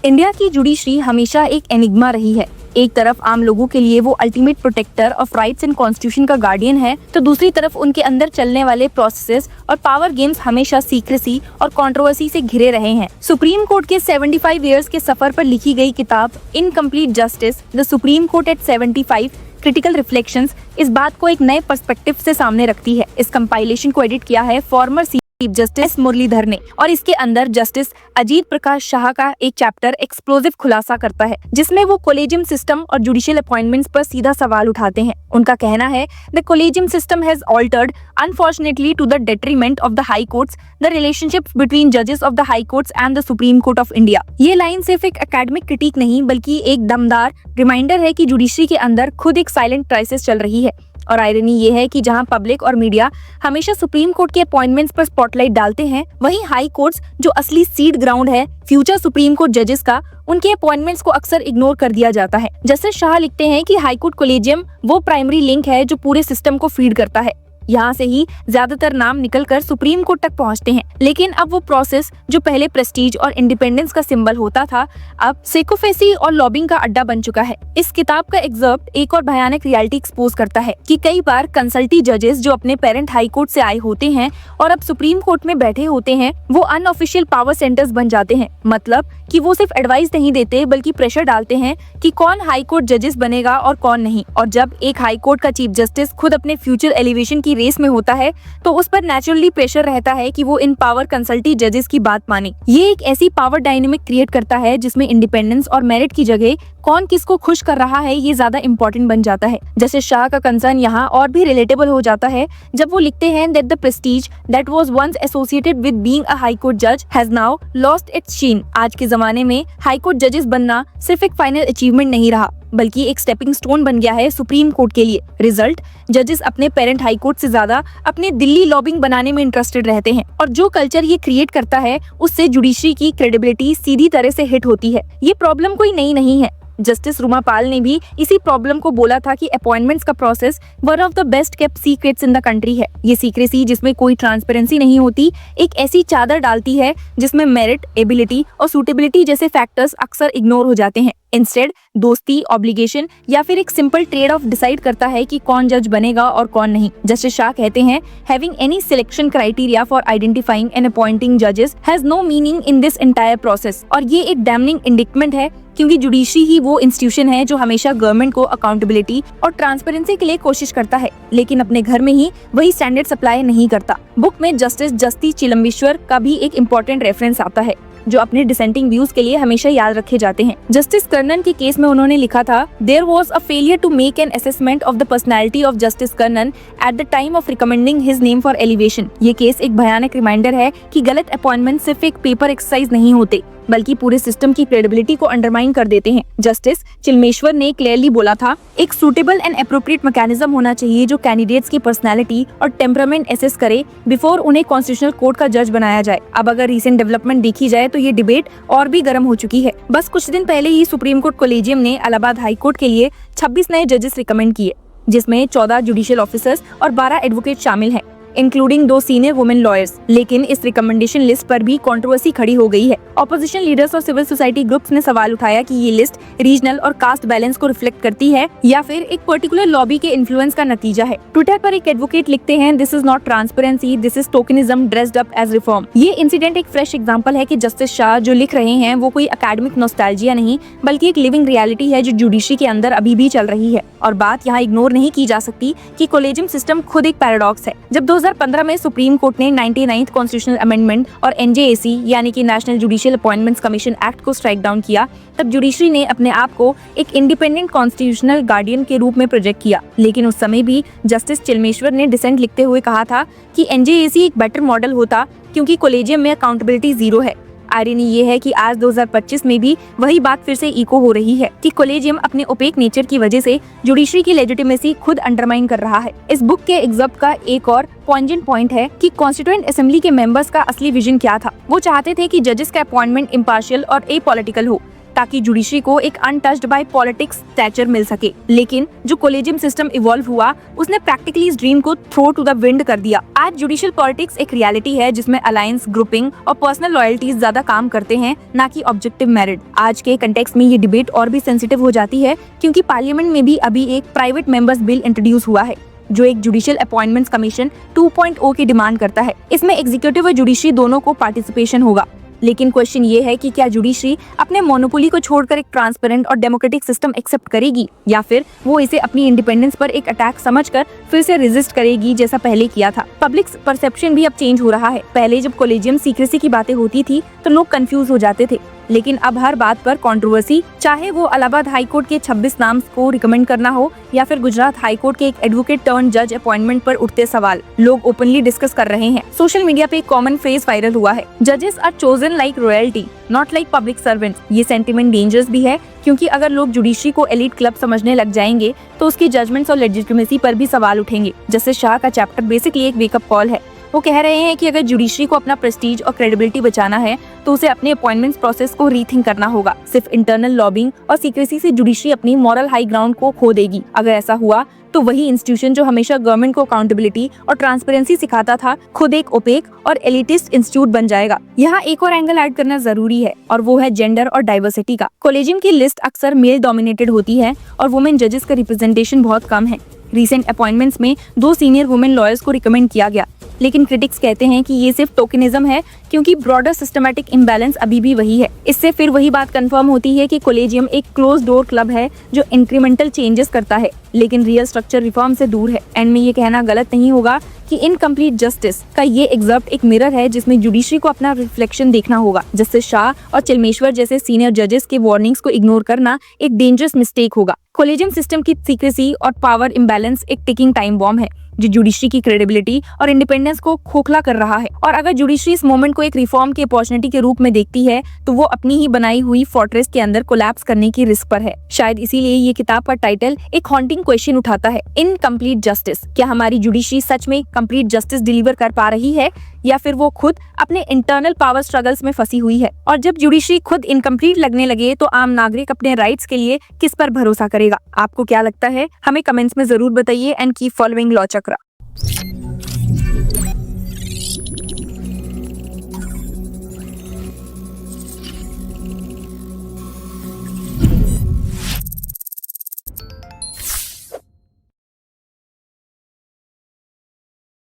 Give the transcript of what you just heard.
India की judiciary हमेशा एक एनिग्मा रही है। एक तरफ आम लोगों के लिए वो ultimate protector of rights and constitution का गार्डियन है, तो दूसरी तरफ उनके अंदर चलने वाले प्रोसेसेस और पावर गेम्स हमेशा सीक्रेसी और कंट्रोवर्सी से घिरे रहे हैं। सुप्रीम कोर्ट के 75 इयर्स के सफर पर लिखी गई किताब incomplete justice, the Supreme court at 75 critical reflections इस बात को एक नए पर्सपेक्टिव से सामने रखती है। इस कंपाइलेशन को एडिट किया है फॉर्मर चीफ जस्टिस मुरलीधर ने, और इसके अंदर जस्टिस अजीत प्रकाश शाह का एक चैप्टर एक्सप्लोजिव खुलासा करता है, जिसमें वो कोलेजियम सिस्टम और जुडिशियल अपॉइंटमेंट्स पर सीधा सवाल उठाते हैं। उनका कहना है, the collegium system has altered unfortunately to the detriment of the high courts the relationships between जजेस of the high courts and the Supreme Court of India. ये लाइन सिर्फ एक एकेडमिक क्रिटिक नहीं बल्कि एक दमदार रिमाइंडर है कि जुडिशरी के अंदर खुद एक साइलेंट क्राइसिस चल रही है। और आयरनी ये है कि जहां पब्लिक और मीडिया हमेशा सुप्रीम कोर्ट के अपॉइंटमेंट्स पर स्पॉटलाइट डालते हैं, वहीं हाई कोर्ट्स जो असली सीड ग्राउंड है फ्यूचर सुप्रीम कोर्ट जजेस का, उनके अपॉइंटमेंट्स को अक्सर इग्नोर कर दिया जाता है। जस्टिस शाह लिखते हैं कि हाई कोर्ट कोलेजियम वो प्राइमरी लिंक है जो पूरे सिस्टम को फीड करता है। यहाँ से ही ज्यादातर नाम निकलकर सुप्रीम कोर्ट तक पहुँचते हैं, लेकिन अब वो प्रोसेस जो पहले प्रेस्टीज और इंडिपेंडेंस का सिंबल होता था, अब सेकोफेसी और लॉबिंग का अड्डा बन चुका है। इस किताब का एग्जर्प्ट एक और भयानक रियलिटी एक्सपोज करता है कि कई बार कंसल्टी जजेस जो अपने पेरेंट हाई कोर्ट से आए होते हैं और अब सुप्रीम कोर्ट में बैठे होते हैं, वो अनऑफिशियल पावर सेंटर्स बन जाते हैं। मतलब कि वो सिर्फ एडवाइस नहीं देते बल्कि प्रेशर डालते हैं कि कौन हाई कोर्ट जजेस बनेगा और कौन नहीं। और जब एक हाई कोर्ट का चीफ जस्टिस खुद अपने फ्यूचर एलिवेशन की रेस में होता है, तो उस पर नेचुरली प्रेशर रहता है कि वो इन पावर कंसल्टी जजेस की बात माने। ये एक ऐसी पावर डायनेमिक क्रिएट करता है जिसमें इंडिपेंडेंस और मेरिट की जगह कौन किसको खुश कर रहा है ये ज्यादा इंपॉर्टेंट बन जाता है। जैसे शाह का कंसर्न यहाँ और भी रिलेटेबल हो जाता है जब वो लिखते हैं that the prestige that was once associated with being a high court जज has now lost its sheen. आज के जमाने में हाई कोर्ट जजेस बनना सिर्फ एक फाइनल अचीवमेंट नहीं रहा, बल्कि एक स्टेपिंग स्टोन बन गया है सुप्रीम कोर्ट के लिए। रिजल्ट, जजेस अपने पेरेंट हाई कोर्ट से ज्यादा अपने दिल्ली लॉबिंग बनाने में इंटरेस्टेड रहते हैं, और जो कल्चर ये क्रिएट करता है उससे जुडिशरी की क्रेडिबिलिटी सीधी तरह से हिट होती है। ये प्रॉब्लम कोई नई नहीं है। जस्टिस रूमापाल ने भी इसी प्रॉब्लम को बोला था कि अपॉइंटमेंट्स का process one of the best kept secrets in the country है। ये सीक्रेसी जिसमें कोई ट्रांसपेरेंसी नहीं होती, एक ऐसी चादर डालती है जिसमें मेरिट, एबिलिटी और सूटेबिलिटी जैसे फैक्टर्स अक्सर इग्नोर हो जाते हैं। इंस्टेड दोस्ती, ऑब्लिगेशन या फिर एक सिंपल ट्रेड ऑफ डिसाइड करता है कि कौन जज बनेगा और कौन नहीं। जस्टिस शाह कहते हैं, having any selection criteria for identifying and appointing जजेस has no meaning in this entire process. और ये एक डैमनिंग इंडिक्टमेंट है, क्योंकि जुडिशरी ही वो इंस्टीट्यूशन है जो हमेशा गवर्नमेंट को अकाउंटेबिलिटी और ट्रांसपेरेंसी के लिए कोशिश करता है, लेकिन अपने घर में ही वही स्टैंडर्ड सप्लाई नहीं करता। बुक में जस्टिस जस्ती चिलम्बेश्वर का भी एक इम्पोर्टेंट रेफरेंस आता है, जो अपने डिसेंटिंग व्यूज के लिए हमेशा याद रखे जाते हैं। जस्टिस कर्नन के केस में उन्होंने लिखा था, there was a failure to make an assessment of the personality of Justice Karnan at the time of recommending his name for elevation. ये केस एक भयानक रिमाइंडर है कि गलत अपॉइंटमेंट सिर्फ एक पेपर एक्सरसाइज नहीं होते, बल्कि पूरे सिस्टम की क्रेडिबिलिटी को अंडरमाइन कर देते हैं। जस्टिस चिलमेश्वर ने क्लियरली बोला था, एक सूटेबल एंड एप्रोप्रिएट मैकेनिज्म होना चाहिए जो कैंडिडेट्स की पर्सनालिटी और टेम्परामेंट एसेस करे बिफोर उन्हें कॉन्स्टिट्यूशनल कोर्ट का जज बनाया जाए। अब अगर रीसेंट डेवलपमेंट देखी जाए तो ये डिबेट और भी गर्म हो चुकी है। बस कुछ दिन पहले ही सुप्रीम कोर्ट कोलेजियम ने इलाहाबाद हाई कोर्ट के लिए 26 नए जजेस रिकमेंड किए, जिसमें 14 जुडिशियल ऑफिसर्स और 12 एडवोकेट शामिल हैं, इंक्लूडिंग 2 सीनियर वुमेन लॉयर्स। लेकिन इस रिकमेंडेशन लिस्ट पर भी कंट्रोवर्सी खड़ी हो गई है। ऑपोजिशन लीडर्स और सिविल सोसाइटी ग्रुप्स ने सवाल उठाया कि ये लिस्ट रीजनल और कास्ट बैलेंस को रिफ्लेक्ट करती है या फिर एक पर्टिकुलर लॉबी के इन्फ्लुएंस का नतीजा है। ट्विटर पर एक एडवोकेट लिखते हैं, this is not transparency, this is tokenism dressed up as reform. ये इंसिडेंट एक फ्रेश एग्जांपल है कि जस्टिस शाह जो लिख रहे हैं वो कोई एकेडमिक नॉस्टैल्जिया नहीं, बल्कि एक लिविंग रियलिटी है जो जुडिशरी के अंदर अभी भी चल रही है। और बात यहाँ इग्नोर नहीं की जा सकती कि कोलेजियम सिस्टम खुद एक पैराडॉक्स है। जब 2015 में सुप्रीम कोर्ट ने 99th कॉन्स्टिट्यूशनल अमेंडमेंट और NJAC यानी कि national judicial appointments commission act को स्ट्राइक डाउन किया, तब जुडिशरी ने अपने आप को एक इंडिपेंडेंट कॉन्स्टिट्यूशनल गार्डियन के रूप में प्रोजेक्ट किया। लेकिन उस समय भी जस्टिस चिलमेश्वर ने डिसेंट लिखते हुए कहा था कि NJAC एक बेटर मॉडल होता, क्योंकि कोलेजियम में अकाउंटेबिलिटी जीरो है। आयरनी ये है कि आज 2025 में भी वही बात फिर से इको हो रही है कि कोलेजियम अपने ओपेक नेचर की वजह से जुडिशरी की लेजिटिमेसी खुद अंडरमाइन कर रहा है। इस बुक के एग्जर्प्ट का एक और पॉइंटेंट पॉइंट है कि कॉन्स्टिट्यूएंट असेंबली के मेंबर्स का असली विजन क्या था। वो चाहते थे कि जजेस का अपॉइंटमेंट इम्पार्शियल और एपॉलिटिकल हो, ताकि जुडिशरी को एक अनटच्ड बाय पॉलिटिक्स स्टैचर मिल सके। लेकिन जो कोलेजियम सिस्टम इवॉल्व हुआ उसने प्रैक्टिकली इस ड्रीम को थ्रो टू द विंड कर दिया। आज जुडिशियल पॉलिटिक्स एक रियलिटी है जिसमें अलायंस, ग्रुपिंग और पर्सनल लॉयल्टीज ज्यादा काम करते हैं, ना कि ऑब्जेक्टिव मेरिट। आज के कंटेक्स्ट में ये डिबेट और भी सेंसिटिव हो जाती है क्योंकि पार्लियामेंट में भी अभी एक प्राइवेट मेंबर्स बिल इंट्रोड्यूस हुआ है जो एक जुडिशियल अपॉइंटमेंट्स कमीशन 2.0 की डिमांड करता है। इसमें एग्जीक्यूटिव और जुडिशरी दोनों को पार्टिसिपेशन होगा। लेकिन क्वेश्चन ये है कि क्या जुडिशरी अपने मोनोपोली को छोड़कर एक ट्रांसपेरेंट और डेमोक्रेटिक सिस्टम एक्सेप्ट करेगी या फिर वो इसे अपनी इंडिपेंडेंस पर एक अटैक समझकर फिर से रेजिस्ट करेगी जैसा पहले किया था। पब्लिक परसेप्शन भी अब चेंज हो रहा है। पहले जब कोलेजियम सीक्रेसी की बातें होती थी तो लोग कंफ्यूज हो जाते थे, लेकिन अब हर बात पर कंट्रोवर्सी, चाहे वो इलाहाबाद हाई कोर्ट के 26 नाम को रिकमेंड करना हो या फिर गुजरात हाई कोर्ट के एक एडवोकेट टर्न जज अपॉइंटमेंट पर उठते सवाल, लोग ओपनली डिस्कस कर रहे हैं। सोशल मीडिया पे एक कॉमन फ्रेज वायरल हुआ है, जजेस are chosen like royalty not like public servants. ये सेंटिमेंट डेंजरस भी है क्योंकि अगर लोग जुडिशरी को एलीट क्लब समझने लग जाएंगे तो उसकी जजमेंट्स और लेजिटिमेसी पर भी सवाल उठेंगे। जस्टिस शाह का चैप्टर बेसिकली एक वेकअप कॉल है। वो कह रहे हैं कि अगर जुडिशरी को अपना प्रेस्टीज और क्रेडिबिलिटी बचाना है तो उसे अपने अपॉइंटमेंट्स प्रोसेस को रीथिंक करना होगा। सिर्फ इंटरनल लॉबिंग और सीक्रेसी से जुडिशरी अपनी मॉरल हाई ग्राउंड को खो देगी। अगर ऐसा हुआ तो वही इंस्टीट्यूशन जो हमेशा गवर्नमेंट को अकाउंटेबिलिटी और ट्रांसपेरेंसी सिखाता था खुद एक ओपेक और एलिटिस्ट इंस्टीट्यूट बन जाएगा। यहाँ एक और एंगल ऐड करना जरूरी है और वो है जेंडर और डाइवर्सिटी का। कोलेजियम की लिस्ट अक्सर मेल डोमिनेटेड होती है और वुमेन जजेस का रिप्रेजेंटेशन बहुत कम है। रिसेंट अपॉइंटमेंट्स में 2 सीनियर वुमेन लॉयर्स को रिकमेंड किया गया, लेकिन क्रिटिक्स कहते हैं कि ये सिर्फ टोकनिज्म है क्योंकि ब्रॉडर सिस्टमैटिक इम्बैलेंस अभी भी वही है। इससे फिर वही बात कंफर्म होती है कि कोलेजियम एक क्लोज डोर क्लब है जो इंक्रीमेंटल चेंजेस करता है लेकिन रियल स्ट्रक्चर रिफॉर्म से दूर है। एंड में ये कहना गलत नहीं होगा कि इनकम्प्लीट जस्टिस का ये एग्जर्प्ट एक मिरर है जिसमें जुडिशरी को अपना रिफ्लेक्शन देखना होगा। जस्टिस शाह और चिलमेश्वर जैसे सीनियर जजेस के वार्निंग्स को इग्नोर करना एक डेंजरस मिस्टेक होगा। कोलेजियम सिस्टम की सीक्रेसी और पावर इम्बैलेंस एक टिकिंग टाइम बॉम्ब है जो जुडिशरी की क्रेडिबिलिटी और इंडिपेंडेंस को खोखला कर रहा है। और अगर जुडिशरी इस मोमेंट को एक रिफॉर्म की अपॉर्चुनिटी के रूप में देखती है तो वो अपनी ही बनाई हुई फोर्ट्रेस के अंदर कोलैप्स करने की रिस्क पर है। शायद इसीलिए ये किताब का टाइटल एक हॉन्टिंग क्वेश्चन उठाता है, इनकम्प्लीट जस्टिस। क्या हमारी जुडिशरी सच में कंप्लीट जस्टिस डिलीवर कर पा रही है या फिर वो खुद अपने इंटरनल पावर स्ट्रगल्स में फंसी हुई है? और जब जुडिशरी खुद इनकम्प्लीट लगने लगे तो आम नागरिक अपने राइट्स के लिए किस पर भरोसा करेगा? आपको क्या लगता है? हमें कमेंट्स में जरूर बताइए एंड कीप फॉलोइंग लॉ चक्र।